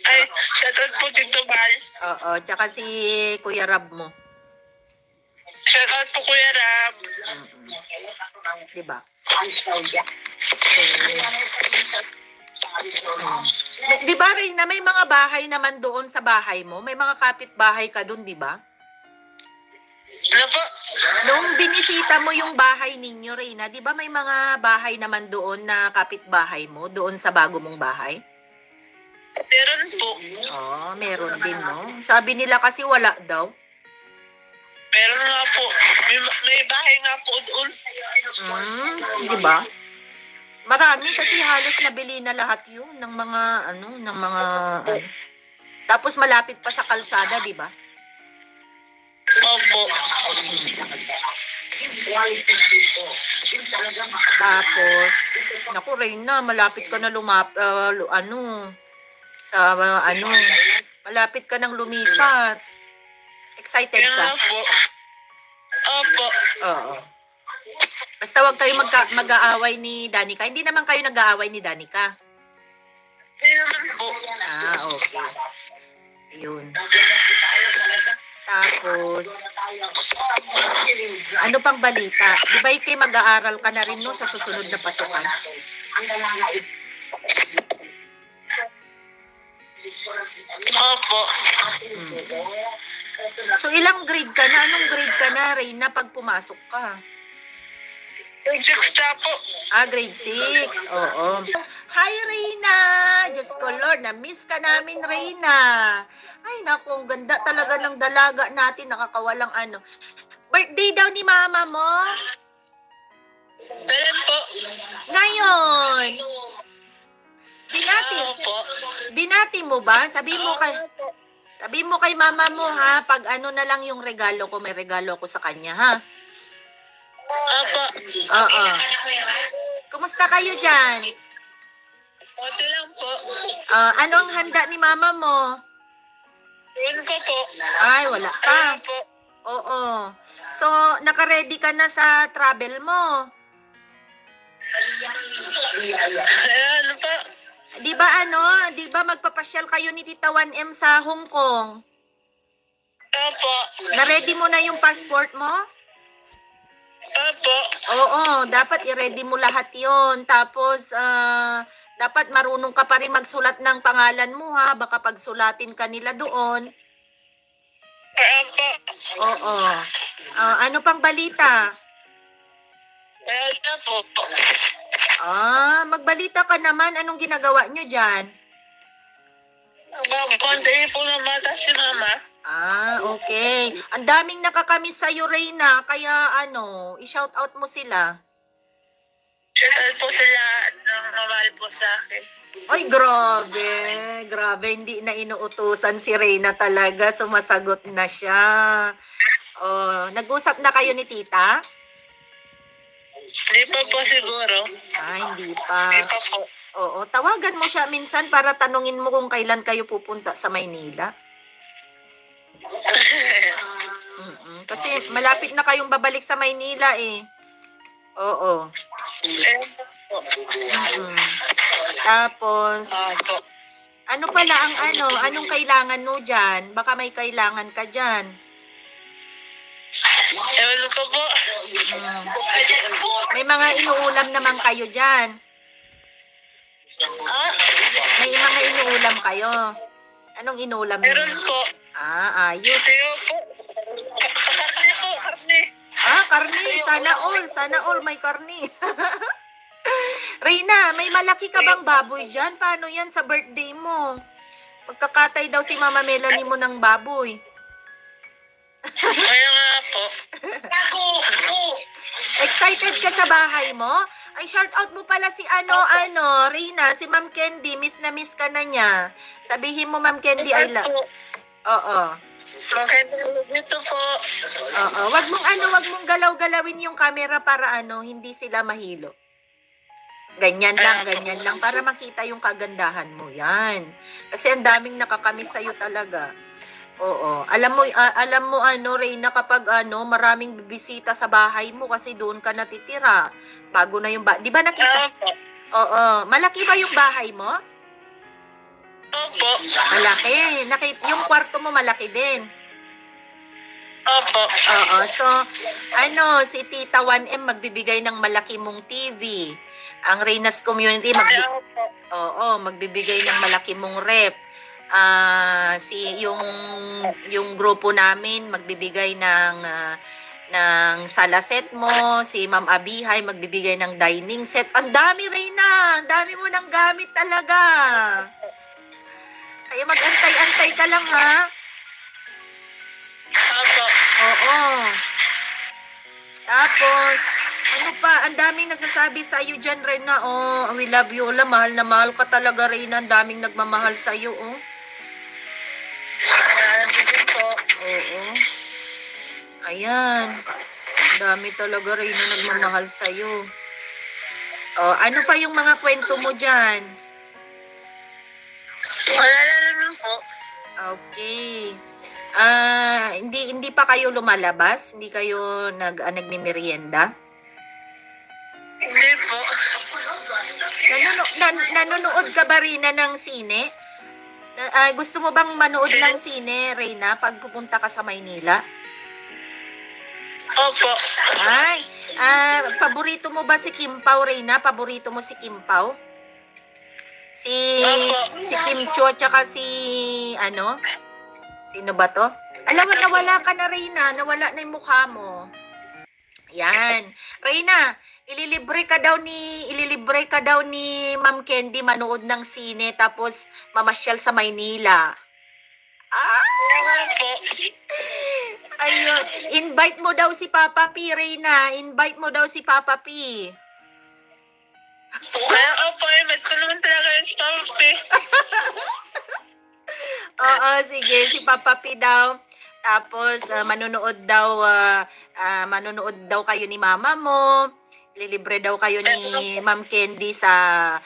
Ay, shoutout po Tito Bal. Oo, tsaka si Kuya Rab mo. Shoutout po Kuya Rab. Diba? Di ba rin na may mga bahay naman doon sa bahay mo? May mga kapitbahay ka doon, di ba? Ano po? Nung binisita mo yung bahay ninyo, Reyna, di ba may mga bahay naman doon na kapitbahay mo, doon sa bago mong bahay? Meron po. Oh, meron din, no? Sabi nila kasi wala daw. Meron nga po. May bahay nga po doon. Di ba? Marami kasi halos nabili na lahat yun ng mga Tapos malapit pa sa kalsada, di ba? Opo. Tapos, naku Reyna, malapit ka na malapit ka nang lumipat. Excited Kaya ka? nga po. Opo. Oo. Basta wag kayo mag-aaway ni Danica. Hindi naman kayo nag-aaway ni Danica. Hindi naman po. Okay. Ayun. Tapos, ano pang balita? Di ba kayo mag-aaral ka na rin no sa susunod na pasukan? Opo. So, ilang grade ka na? Anong grade ka na, Reyna, pag pumasok ka? Grade 6 na po. Grade 6. Oo. Hi, Reyna! Diyos ko, Lord, na-miss ka namin, Reyna. Ay, naku, ang ganda talaga ng dalaga natin. Nakakawalang ano. Birthday daw ni mama mo? Kailan po? Ngayon. Opo. Binati mo ba? Sabi mo kay mama mo, ha? Pag ano na lang yung regalo ko, may regalo ko sa kanya, ha? Opo. Oo. Kumusta kayo dyan? Konti lang po. Anong handa ni mama mo? Yun ko po. Ay, wala pa. Ayun po. Oo. So, naka-ready ka na sa travel mo? Ayan po. Di ba magpapasyal kayo ni Tita 1M sa Hong Kong? Opo. Na-ready mo na yung passport mo? Opo. Oo, dapat i-ready mo lahat yon. Tapos, dapat marunong ka pa rin magsulat ng pangalan mo, ha? Baka pagsulatin ka nila doon. Opo. Oo. Ano pang balita? Ayan na po. Magbalita ka naman. Anong ginagawa nyo dyan? Konti po na mata si mama. Okay. Ang daming nakakamiss sa'yo, Reyna. Kaya i-shout out mo sila. Shoutout po sila ng mamahal po sa akin. Ay, grabe. Grabe, hindi na inuutusan si Reyna talaga. Sumasagot na siya. Nag-usap na kayo ni tita? Hindi pa po siguro. Hindi pa. Hindi pa po. Oo, tawagan mo siya minsan para tanungin mo kung kailan kayo pupunta sa Maynila. Kasi malapit na kayong babalik sa Maynila eh. Oo. Tapos, ano pala anong kailangan mo dyan? Baka may kailangan ka dyan. Ewan ko po. May mga inuulam naman kayo dyan. May mga inuulam kayo. Anong inuulam niyo? Meron po. Ayos. Tiyo po. Karne po, karne. Karne. Sana all may karne. Reyna, may malaki ka bang baboy dyan? Paano yan sa birthday mo? Magkakatay daw si Mama Melanie mo ng baboy. Kaya nga po. Excited ka sa bahay mo? Ay, shout out mo pala si Reyna, si Ma'am Candy. Miss na miss ka na niya. Sabihin mo, Ma'am Candy, I love. Oo. Dito po. Oo. Wag mong galaw-galawin yung camera para hindi sila mahilo. Ganyan lang para makita yung kagandahan mo. Yan. Kasi ang daming nakakamiss sa'yo talaga. Oo. Alam mo Reyna, kapag maraming bibisita sa bahay mo kasi doon ka natitira. Bago na yung di ba nakita? Oo. Malaki ba yung bahay mo? Opo. Malaki. Yung kwarto mo malaki din. Opo. Oo. So, si Tita 1M magbibigay ng malaki mong TV. Ang Reyna's Community Opo. magbibigay ng malaki mong rep. Yung grupo namin magbibigay ng sala set mo, si Ma'am Abihay magbibigay ng dining set. Ang dami, Reyna! Ang dami mo ng gamit talaga. Kaya mag-antay-antay ka lang, ha? Opo. Oo. Tapos, ano pa, ang daming nagsasabi sa iyo dyan, Reyna. Oh, we love you. Mahal na mahal ka talaga, Reyna. Ang daming nagmamahal sa iyo, oh. Sige po. Oo. Ayan. Ang dami talaga, Reyna, nagmamahal sa iyo. Oh, ano pa yung mga kwento mo dyan? Wala na naman po. Okay. Hindi pa kayo lumalabas? Hindi kayo nagmimerienda? Hindi po. Nanonood ka ba, Reyna, ng sine? Gusto mo bang manood ng sine, Reyna, pag pupunta ka sa Maynila? Opo. Ay, paborito mo ba si Kim Pao, Reyna? Paborito mo si Kim Pao? Si Kim Cho at saka sino ba to? Alam mo, nawala ka na, Reyna. Nawala na yung mukha mo. Yan. Reyna, ililibre ka daw ni Ma'am Candy manood ng sine tapos mamasyal sa Maynila. Opo. Ayun. Invite mo daw si Papa P, Reyna. Invite mo daw si Papa P. Kaya opo, invite ko naman talaga yung staff eh. Oo, sige. Si Papa P daw. Tapos, manonood daw kayo ni mama mo. Lilibre daw kayo ni Ma'am Candy sa,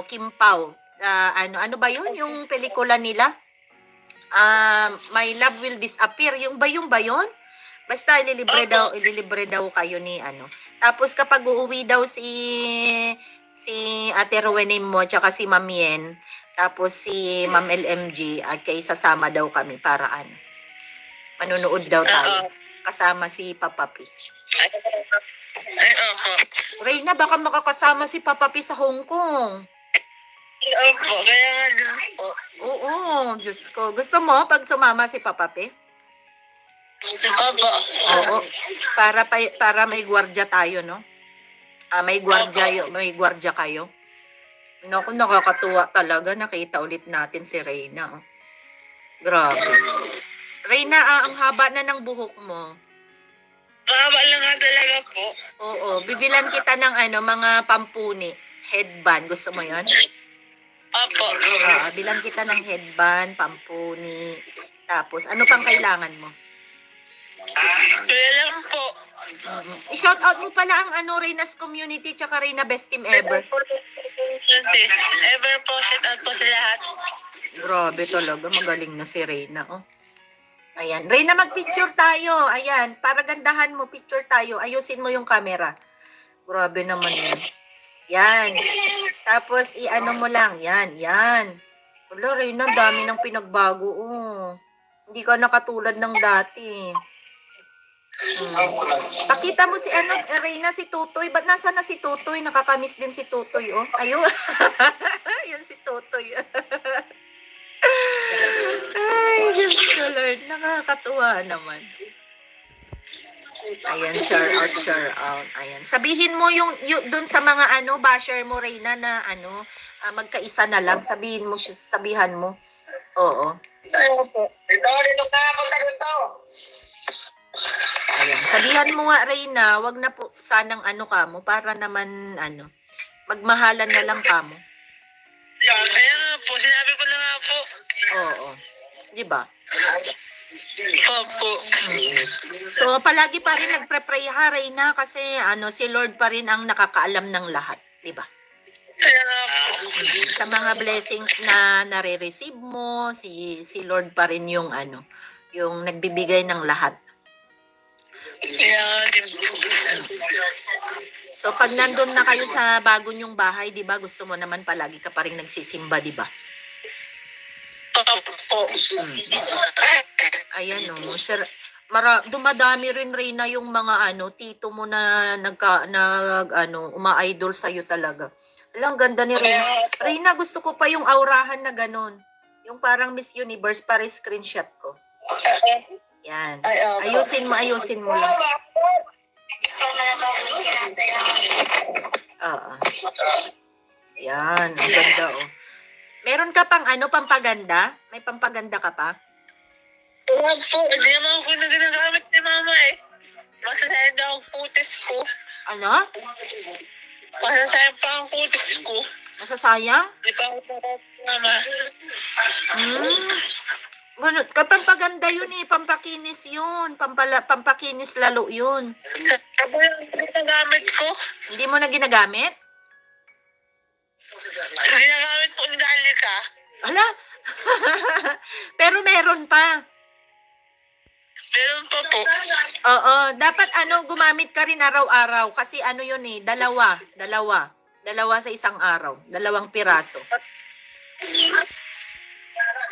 Kim Pao. Ano ba yun? Yung pelikula nila? My Love Will Disappear. Yung ba yun? Basta, ililibre daw kayo ni Tapos, kapag uuwi daw si Ate Rowena mo, tsaka si Ma'am Yen, tapos si Ma'am LMG, at kay sasama daw kami para manonood daw tayo. Kasama si Papa P. Ay, opo. Reyna, baka makakasama si Papa P sa Hong Kong. Opo, kaya nga din po. Oo, Diyos ko. Gusto mo pag sumama si Papa P? Opo. Oo. Para may gwardiya tayo, no? May gwardiya kayo. Naku, nakakatuwa talaga. Nakita ulit natin si Reyna. Oh. Grabe. Reyna, ang haba na ng buhok mo. Mahaba lang nga talaga po. Oo, bibilan kita ng mga pampuni. Headband. Gusto mo yon? Opo. Bilan kita ng headband, pampuni. Tapos, ano pang kailangan mo? Kaya lang po. I-shout out mo pala ang Reyna's Community tsaka Reyna Best Team Ever. Ever po, shout out po sa lahat. Grabe talaga, magaling na si Reyna, oh. Ayan, Reyna, mag-picture tayo. Ayan, para gandahan mo, picture tayo. Ayusin mo yung camera. Grabe naman yan. Yan. Tapos, mo lang. Yan. Wala, Reyna, dami ng pinagbago, oh. Hindi ka nakatulad ng dati. Pakita mo si Reyna, si Tutoy. Ba't nasa na si Tutoy? Nakakamiss din si Tutoy, oh. Ayun. Yan si Tutoy. Ay, Diyos ko, Lord. Nakakatuwa naman. Ayan, share out. Ayan. Sabihin mo yung dun sa mga basher mo, Reyna, na magkaisa na lang. Sabihan mo. Oo. Dito ka, punta dito. Ayan. Sabihan mo nga, Reyna, wag na po sanang ka mo para naman magmahalan na lang ka mo. Kaya nga po, sinabi ko na nga po. Oo. Di ba? Opo. So, palagi pa rin nagpre-pray ha, Reyna, kasi si Lord pa rin ang nakakaalam ng lahat. Di ba? Kaya nga po. Sa mga blessings na nare-receive mo, si Lord pa rin yung yung nagbibigay ng lahat. Kaya nga din po. So, pag nandun na kayo sa bago nyong bahay, di ba, gusto mo naman palagi ka pa rin nagsisimba, di ba? Opo. Ayan o, sir, dumadami rin Reyna yung mga tito mo na uma-idol sa talaga. Alang ganda ni Reyna. Reyna, gusto ko pa yung aurahan na ganon. Yung parang Miss Universe, para screenshot ko. Yan. Ayusin mo lang. Oo. Yan, ang ganda oh. Meron ka pang pampaganda? May pampaganda ka pa? Wala po, hindi naman ako ginagamit ni mama eh. Masasayang daw ang kutis ko. Ano? Masasayang pa ang kutis ko. Masasayang? Di pa ako mama. Ganun. Pampaganda yun eh. Pampakinis yun. Pampakinis lalo yun. Sabo yung ginagamit ko. Hindi mo na ginagamit? Ginagamit po ni Dalika. Ala? Pero meron pa. Meron pa po. Oo. Dapat gumamit ka rin araw-araw. Kasi yun eh. Dalawa sa isang araw. 2 piraso.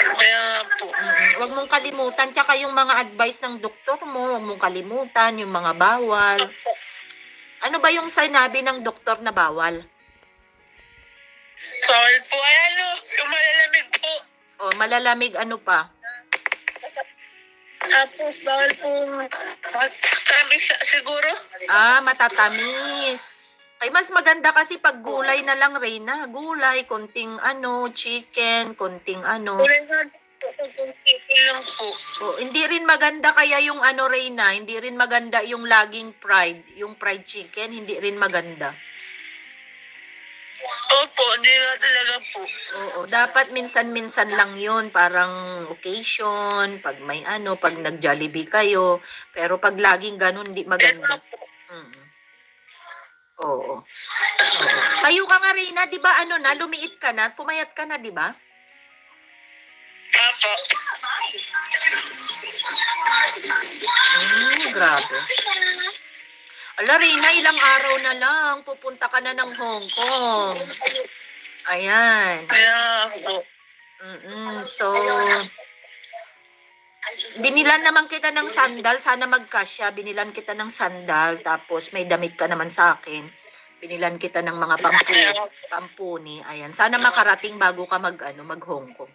Kaya po. Huwag mong kalimutan. Tsaka yung mga advice ng doktor mo, huwag mong kalimutan. Yung mga bawal. Ano ba yung sinabi ng doktor na bawal? Sorry po. Yung malalamig po. O, malalamig pa? Tapos bawal po matamis siguro. Matatamis. Ay, mas maganda kasi pag gulay na lang, Reyna. Gulay, konting chicken, konting Kulay na po. Chicken lang po. Hindi rin maganda kaya yung Reyna. Hindi rin maganda yung laging fried. Yung fried chicken, hindi rin maganda. Opo, hindi na talaga po. Oo, dapat minsan-minsan lang yun. Parang occasion, pag may pag nag-Jollibee kayo. Pero pag laging ganun, hindi maganda. Oo. Tayo ka nga, Reyna, di ba lumiit ka na, pumayat ka na, di ba? Opo. Grabe. Ala, Reyna, ilang araw na lang, pupunta ka na ng Hong Kong. Ayan. Kaya po. So, binilan naman kita ng sandal. Sana magkasya. Binilan kita ng sandal. Tapos may damit ka naman sa akin. Binilan kita ng mga pampuni. Ayan. Sana makarating bago ka mag Hong Kong.